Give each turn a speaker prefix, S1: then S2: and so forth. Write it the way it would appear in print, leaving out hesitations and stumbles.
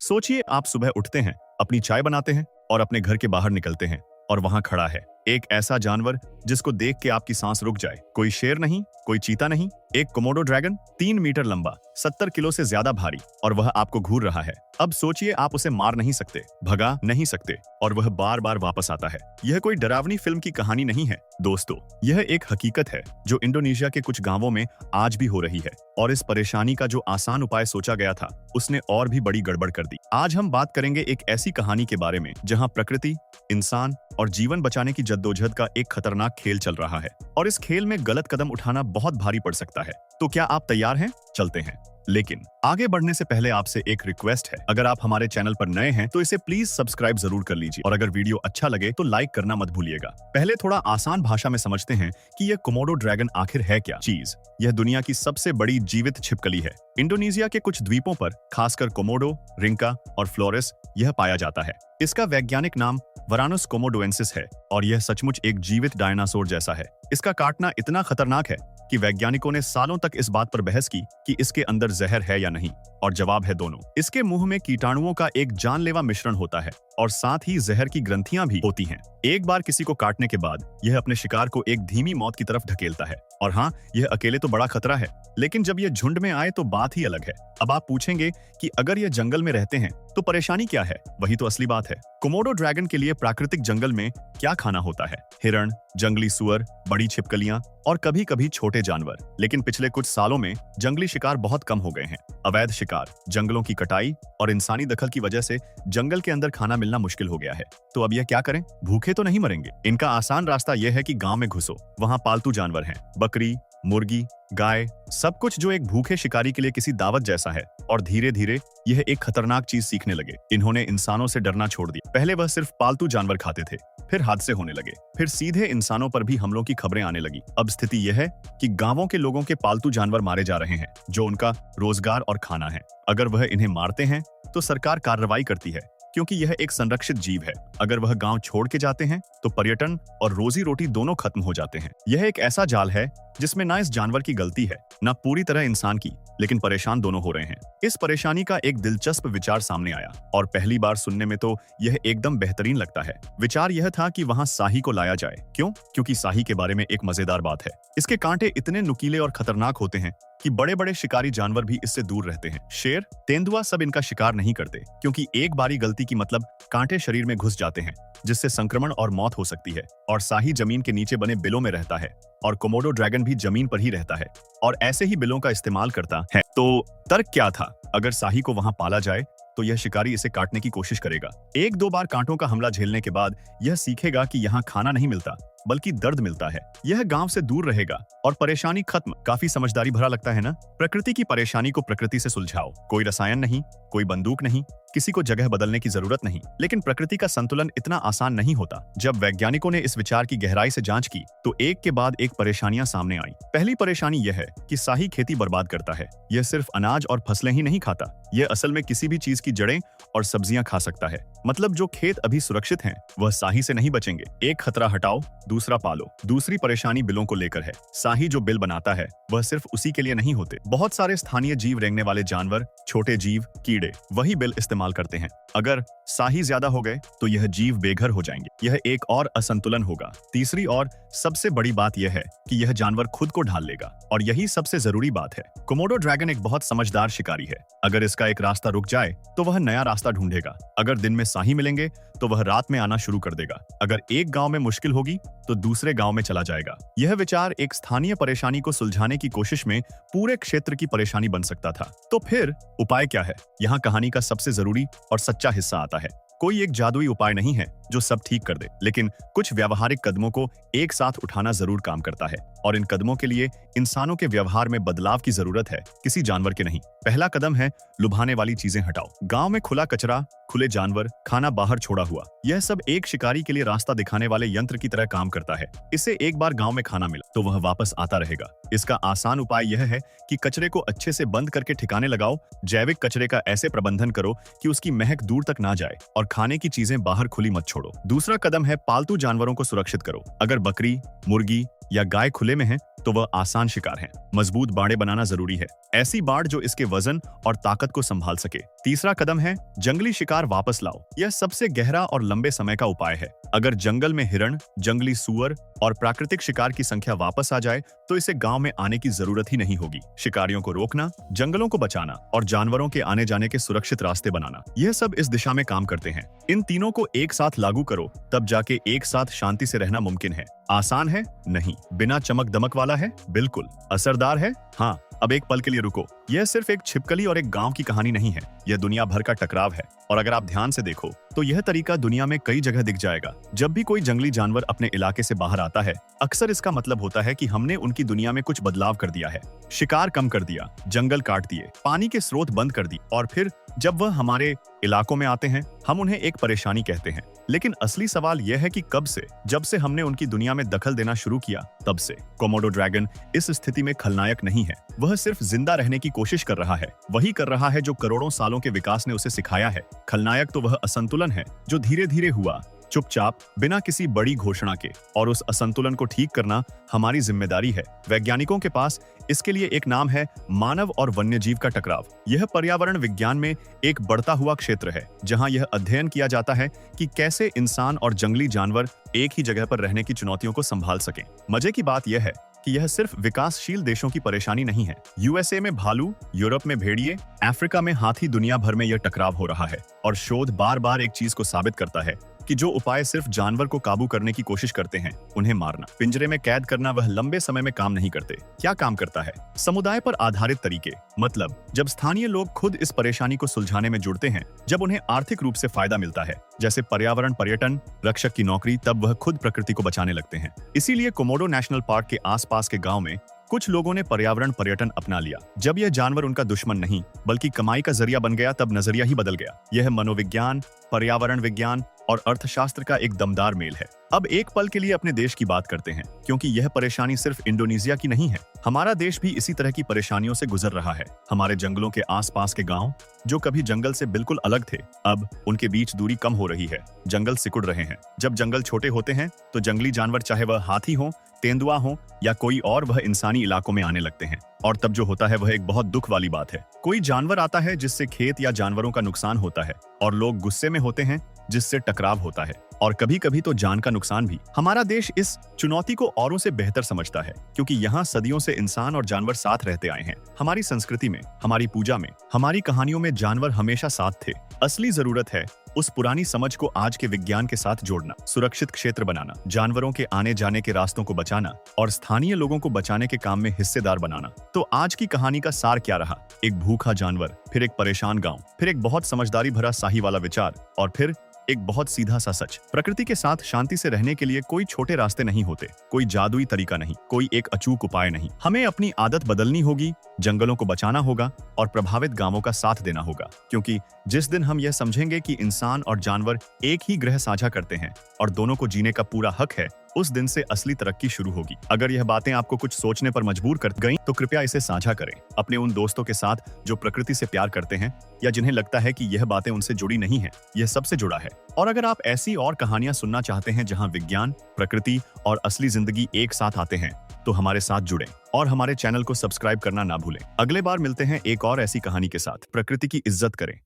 S1: सोचिए आप सुबह उठते हैं, अपनी चाय बनाते हैं और अपने घर के बाहर निकलते हैं और वहां खड़ा है एक ऐसा जानवर जिसको देख के आपकी सांस रुक जाए। कोई शेर नहीं, कोई चीता नहीं, एक कोमोडो ड्रैगन 3 मीटर लंबा, 70 किलो से ज्यादा भारी, और वह आपको घूर रहा है। अब सोचिए आप उसे मार नहीं सकते, भगा नहीं सकते, और वह बार बार वापस आता है। यह कोई डरावनी फिल्म की कहानी नहीं है दोस्तों, यह एक हकीकत है जो इंडोनेशिया के कुछ गांवों में आज भी हो रही है। और इस परेशानी का जो आसान उपाय सोचा गया था उसने और भी बड़ी गड़बड़ कर दी। आज हम बात करेंगे एक ऐसी कहानी के बारे में जहां प्रकृति, इंसान और जीवन बचाने की जद्दोजहद का एक खतरनाक खेल चल रहा है, और इस खेल में गलत कदम उठाना बहुत भारी पड़ सकता है। तो क्या आप तैयार हैं? चलते हैं। लेकिन आगे बढ़ने से पहले आपसे एक रिक्वेस्ट है, अगर आप हमारे चैनल पर नए हैं तो इसे प्लीज सब्सक्राइब जरूर कर लीजिए, और अगर वीडियो अच्छा लगे तो लाइक करना मत भूलिएगा। पहले थोड़ा आसान भाषा में समझते हैं कि यह कोमोडो ड्रैगन आखिर है क्या चीज। यह दुनिया की सबसे बड़ी जीवित छिपकली है। इंडोनेशिया के कुछ द्वीपों पर, खासकर कोमोडो, रिंका और फ्लोरेस, यह पाया जाता है। इसका वैज्ञानिक नाम वरानुस कोमोडोएंसिस है और यह सचमुच एक जीवित डायनासोर जैसा है। इसका काटना इतना खतरनाक है कि वैज्ञानिकों ने सालों तक इस बात पर बहस की कि इसके अंदर जहर है या नहीं, और जवाब है दोनों। इसके मुंह में कीटाणुओं का एक जानलेवा मिश्रण होता है और साथ ही जहर की ग्रंथियां भी होती हैं। एक बार किसी को काटने के बाद यह अपने शिकार को एक धीमी मौत की तरफ ढकेलता है। और हाँ, यह अकेले तो बड़ा खतरा है, लेकिन जब यह झुंड में आए तो बात ही अलग है। अब आप पूछेंगे कि अगर यह जंगल में रहते हैं तो परेशानी क्या है? वही तो असली बात है। कोमोडो ड्रैगन के लिए प्राकृतिक जंगल में क्या खाना होता है? हिरण, जंगली सुअर, बड़ी छिपकलियां और कभी कभी छोटे जानवर। लेकिन पिछले कुछ सालों में जंगली शिकार बहुत कम हो गए हैं। अवैध शिकार, जंगलों की कटाई और इंसानी दखल की वजह से जंगल के अंदर खाना मिलना मुश्किल हो गया है। तो अब यह क्या करें? भूखे तो नहीं मरेंगे। इनका आसान रास्ता यह है कि गांव में घुसो। वहां पालतू जानवर हैं, बकरी, मुर्गी, गाय, सब कुछ जो एक भूखे शिकारी के लिए किसी दावत जैसा है। और धीरे धीरे यह एक खतरनाक चीज सीखने लगे। इन्होंने इंसानों से डरना छोड़ दिया। पहले वह सिर्फ पालतू जानवर खाते थे, फिर हादसे होने लगे, फिर सीधे इंसानों पर भी हमलों की खबरें आने लगी। अब स्थिति यह है कि गांवों के लोगों के पालतू जानवर मारे जा रहे हैं, जो उनका रोजगार और खाना है। अगर वह इन्हें मारते हैं तो सरकार कार्रवाई करती है, क्योंकि यह एक संरक्षित जीव है। अगर वह गांव छोड़ के जाते हैं तो पर्यटन और रोजी रोटी दोनों खत्म हो जाते हैं। यह एक ऐसा जाल है जिसमें ना इस जानवर की गलती है, ना पूरी तरह इंसान की, लेकिन परेशान दोनों हो रहे हैं। इस परेशानी का एक दिलचस्प विचार सामने आया, और पहली बार सुनने में तो यह एकदम बेहतरीन लगता है। विचार यह था कि वहां शाही को लाया जाए। क्यों? क्योंकि शाही के बारे में एक मजेदार बात है। इसके कांटे इतने नुकीले और खतरनाक होते हैं कि बड़े बड़े शिकारी जानवर भी इससे दूर रहते हैं। शेर, तेंदुआ सब इनका शिकार नहीं करते, क्योंकि एक बारी गलती की मतलब कांटे शरीर में घुस जाते हैं, जिससे संक्रमण और मौत हो सकती है। और शाही जमीन के नीचे बने बिलों में रहता है, और कोमोडो ड्रैगन भी जमीन पर ही रहता है और ऐसे ही बिलों का इस्तेमाल करता है। तो तर्क क्या था? अगर शाही को वहां पाला जाए तो यह शिकारी इसे काटने की कोशिश करेगा। 1-2 बार कांटों का हमला झेलने के बाद यह सीखेगा कि यहाँ खाना नहीं मिलता, बल्कि दर्द मिलता है। यह गांव से दूर रहेगा और परेशानी खत्म। काफी समझदारी भरा लगता है ना? प्रकृति की परेशानी को प्रकृति से सुलझाओ। कोई रसायन नहीं, कोई बंदूक नहीं, किसी को जगह बदलने की जरूरत नहीं। लेकिन प्रकृति का संतुलन इतना आसान नहीं होता। जब वैज्ञानिकों ने इस विचार की गहराई से जांच की तो एक के बाद एक परेशानियां सामने आई। पहली परेशानी यह है कि शाही खेती बर्बाद करता है। यह सिर्फ अनाज और फसलें ही नहीं खाता, यह असल में किसी भी चीज की जड़ें और सब्जियां खा सकता है। मतलब जो खेत अभी सुरक्षित हैं, वह शाही से नहीं बचेंगे। एक खतरा हटाओ, दूसरा पालो। दूसरी परेशानी बिलों को लेकर है। शाही जो बिल बनाता है वह सिर्फ उसी के लिए नहीं होते। बहुत सारे स्थानीय जीव रेंगने वाले जानवर, छोटे जीव, कीड़े वही बिल इस्तेमाल करते हैं। अगर शाही ज्यादा हो गए तो यह जीव बेघर हो जाएंगे। यह एक और असंतुलन होगा। तीसरी और सबसे बड़ी बात यह है कि यह जानवर खुद को ढाल लेगा, और यही सबसे जरूरी बात है। कोमोडो ड्रैगन एक बहुत समझदार शिकारी है। अगर इसका एक रास्ता रुक जाए तो वह नया रास्ता ढूंढेगा। अगर दिन में शाही मिलेंगे तो वह रात में आना शुरू कर देगा। अगर एक गांव में मुश्किल होगी तो दूसरे गांव में चला जाएगा। यह विचार एक स्थानीय परेशानी को सुलझाने की कोशिश में पूरे क्षेत्र की परेशानी बन सकता था। तो फिर उपाय क्या है? यहाँ कहानी का सबसे जरूरी और सच्चा हिस्सा आता है। कोई एक जादुई उपाय नहीं है जो सब ठीक कर दे, लेकिन कुछ व्यावहारिक कदमों को एक साथ उठाना जरूर काम करता है, और इन कदमों के लिए इंसानों के व्यवहार में बदलाव की जरूरत है, किसी जानवर के नहीं। पहला कदम है लुभाने वाली चीजें हटाओ। गांव में खुला कचरा, खुले जानवर, खाना बाहर छोड़ा हुआ, यह सब एक शिकारी के लिए रास्ता दिखाने वाले यंत्र की तरह काम करता है। इससे एक बार गांव में खाना मिला तो वह वापस आता रहेगा। इसका आसान उपाय यह है कि कचरे को अच्छे से बंद करके ठिकाने लगाओ। जैविक कचरे का ऐसे प्रबंधन करो कि उसकी महक दूर तक ना जाए, और खाने की चीजें बाहर खुली मत छोड़ो। दूसरा कदम है पालतू जानवरों को सुरक्षित करो। अगर बकरी, मुर्गी या गाय खुले में है तो वह आसान शिकार है। मजबूत बाड़े बनाना जरूरी है, ऐसी बाड़ जो इसके वजन और ताकत को संभाल सके। तीसरा कदम है जंगली शिकार वापस लाओ। यह सबसे गहरा और लंबे समय का उपाय है। अगर जंगल में हिरण, जंगली सूअर और प्राकृतिक शिकार की संख्या वापस आ जाए तो इसे गांव में आने की जरूरत ही नहीं होगी। शिकारियों को रोकना, जंगलों को बचाना और जानवरों के आने जाने के सुरक्षित रास्ते बनाना, यह सब इस दिशा में काम करते हैं। इन तीनों को एक साथ लागू करो, तब जाके एक साथ शांति से रहना मुमकिन है। आसान है? नहीं। बिना चमक दमक वाला है? बिल्कुल। असरदार है? हाँ। अब एक पल के लिए रुको। यह सिर्फ एक छिपकली और एक गांव की कहानी नहीं है, यह दुनिया भर का टकराव है। और अगर आप ध्यान से देखो तो यह तरीका दुनिया में कई जगह दिख जाएगा। जब भी कोई जंगली जानवर अपने इलाके से बाहर आता है, अक्सर इसका मतलब होता है कि हमने उनकी दुनिया में कुछ बदलाव कर दिया है। शिकार कम कर दिया, जंगल काट दिए, पानी के स्रोत बंद कर दी, और फिर जब वह हमारे इलाकों में आते हैं हम उन्हें एक परेशानी कहते हैं। लेकिन असली सवाल यह है कि कब से? जब से हमने उनकी दुनिया में दखल देना शुरू किया, तब से। कोमोडो ड्रैगन इस स्थिति में खलनायक नहीं है, वह सिर्फ जिंदा रहने की कोशिश कर रहा है। वही कर रहा है जो करोड़ों सालों के विकास ने उसे सिखाया है। खलनायक तो वह असंतुलन है जो धीरे धीरे हुआ, चुपचाप, बिना किसी बड़ी घोषणा के। और उस असंतुलन को ठीक करना हमारी जिम्मेदारी है। वैज्ञानिकों के पास इसके लिए एक नाम है, मानव और वन्यजीव का टकराव। यह पर्यावरण विज्ञान में एक बढ़ता हुआ क्षेत्र है, जहां यह अध्ययन किया जाता है कि कैसे इंसान और जंगली जानवर एक ही जगह पर रहने की चुनौतियों को संभाल सकें। मजे की बात यह है कि यह सिर्फ विकासशील देशों की परेशानी नहीं है। यूएसए में भालू, यूरोप में भेड़िए, अफ्रीका में हाथी, दुनिया भर में यह टकराव हो रहा है। और शोध बार बार एक चीज को साबित करता है कि जो उपाय सिर्फ जानवर को काबू करने की कोशिश करते हैं, उन्हें मारना, पिंजरे में कैद करना, वह लंबे समय में काम नहीं करते। क्या काम करता है? समुदाय पर आधारित तरीके। मतलब जब स्थानीय लोग खुद इस परेशानी को सुलझाने में जुड़ते हैं, जब उन्हें आर्थिक रूप से फायदा मिलता है, जैसे पर्यावरण पर्यटन, रक्षक की नौकरी, तब वह खुद प्रकृति को बचाने लगते हैं। इसीलिए कोमोडो नेशनल पार्क के आसपास के गांव में कुछ लोगों ने पर्यावरण पर्यटन अपना लिया। जब यह जानवर उनका दुश्मन नहीं बल्कि कमाई का जरिया बन गया, तब नजरिया ही बदल गया। यह मनोविज्ञान, पर्यावरण विज्ञान और अर्थशास्त्र का एक दमदार मेल है। अब एक पल के लिए अपने देश की बात करते हैं, क्योंकि यह परेशानी सिर्फ इंडोनेशिया की नहीं है। हमारा देश भी इसी तरह की परेशानियों से गुजर रहा है। हमारे जंगलों के आसपास के गांव, जो कभी जंगल से बिल्कुल अलग थे, अब उनके बीच दूरी कम हो रही है। जंगल सिकुड़ रहे हैं। जब जंगल छोटे होते हैं तो जंगली जानवर, चाहे वह हाथी हो, तेंदुआ हो या कोई और, वह इंसानी इलाकों में आने लगते हैं। और तब जो होता है वह एक बहुत दुख वाली बात है। कोई जानवर आता है जिससे खेत या जानवरों का नुकसान होता है, और लोग गुस्से में होते हैं, जिससे टकराव होता है, और कभी कभी तो जान का नुकसान भी। हमारा देश इस चुनौती को औरों से बेहतर समझता है, क्योंकि यहाँ सदियों से इंसान और जानवर साथ रहते आए हैं। हमारी संस्कृति में, हमारी पूजा में, हमारी कहानियों में जानवर हमेशा साथ थे। असली जरूरत है उस पुरानी समझ को आज के विज्ञान के साथ जोड़ना, सुरक्षित क्षेत्र बनाना, जानवरों के आने जाने के रास्तों को बचाना और स्थानीय लोगों को बचाने के काम में हिस्सेदार बनाना। तो आज की कहानी का सार क्या रहा? एक भूखा जानवर, फिर एक परेशान गांव, फिर एक बहुत समझदारी भरा शाही वाला विचार, और फिर एक बहुत सीधा सा सच। प्रकृति के साथ शांति से रहने के लिए कोई छोटे रास्ते नहीं होते, कोई जादुई तरीका नहीं, कोई एक अचूक उपाय नहीं। हमें अपनी आदत बदलनी होगी, जंगलों को बचाना होगा और प्रभावित गांवों का साथ देना होगा। क्योंकि जिस दिन हम यह समझेंगे कि इंसान और जानवर एक ही ग्रह साझा करते हैं और दोनों को जीने का पूरा हक है, उस दिन से असली तरक्की शुरू होगी। अगर यह बातें आपको कुछ सोचने पर मजबूर कर गईं, तो कृपया इसे साझा करें अपने उन दोस्तों के साथ जो प्रकृति से प्यार करते हैं या जिन्हें लगता है कि यह बातें उनसे जुड़ी नहीं है। यह सबसे जुड़ा है। और अगर आप ऐसी और कहानियां सुनना चाहते हैं जहां विज्ञान, प्रकृति और असली जिंदगी एक साथ आते हैं, तो हमारे साथ जुड़ें और हमारे चैनल को सब्सक्राइब करना ना भूलें। अगले बार मिलते हैं एक और ऐसी कहानी के साथ। प्रकृति की इज्जत करें।